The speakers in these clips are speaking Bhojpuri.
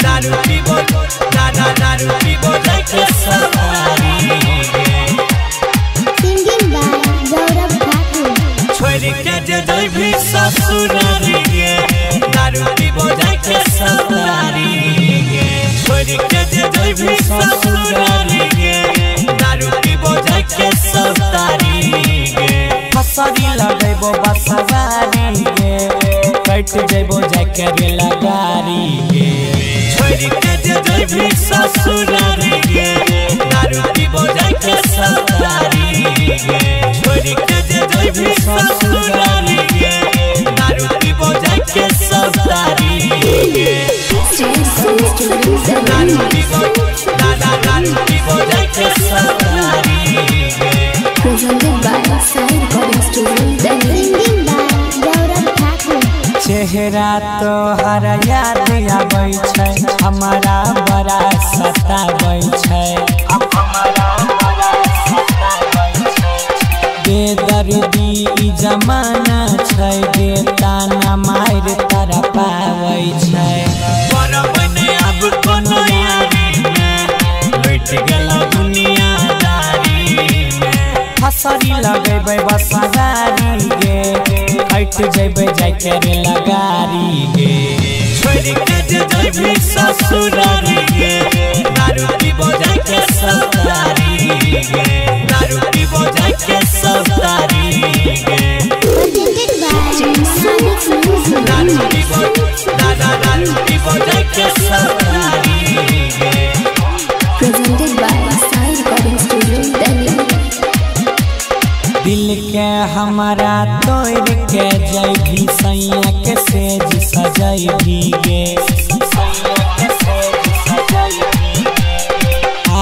दारू पीबो दारू पीबो जाके सवारी सिंगिंग बाय गौरव ठाकुर छोड़ के जे जइबी ससुरारी गे दारू पीबो जाके सवारी छोड़ के जे जइबी ससुरारी गे दारू पीबो जाके सवारी फसरी लगैबो बसवारी गे कट जइबो जाके रे लगारी गे छोड़ के जे जइबी ससुरारी गे दारू पीबो जाके सवारी गे छोड़ के जे जइबी ससुरारी गे दारू पीबो जाके सवारी गे दारू पीबो दारू पीबो जाके सवारी गे presented by Sai Recording Studio Delhi singing by गौरव ठाकुर चेहरा तो हर याद आबै छै हमारा बड़ा सताबै छै बेदर्दी ई जमाना छै बेताना मार तारा पाबै छै बरबने अब कोनो यारी में बैठ गेला दुनियादारी में फसरी लगैबै बसवारी गे हट जइबै जाके रे लगारी गे छोड़ के जे जइबी ससुरारी गे दारू पीबो जाके सवारी गे दारू पीबो जाके सवारी गे presented by Sonic Music दारू पीबो जाके सवारी गे presented by Sai Recording Studio Delhi दिल के हमारा तोड़ के जइबी सैया के सेज सजैबी गे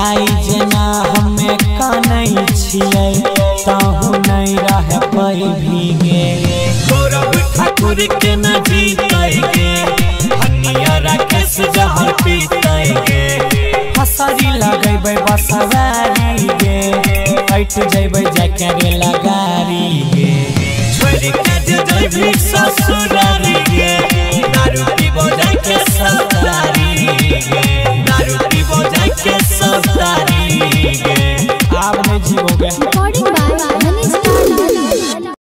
आई जेना हमे कानै छियै ताहू नहीं रह पैभी गे गौरव ठाकुर के न जीतै गे हनिया राकेश जहर पीतै गे फसरी लगैबै बसवारी गे हट जइबै जाके रे लगारी गे छोड़ के जे जइबी ससुरारी गे दारू पीबो जाके सवारी गे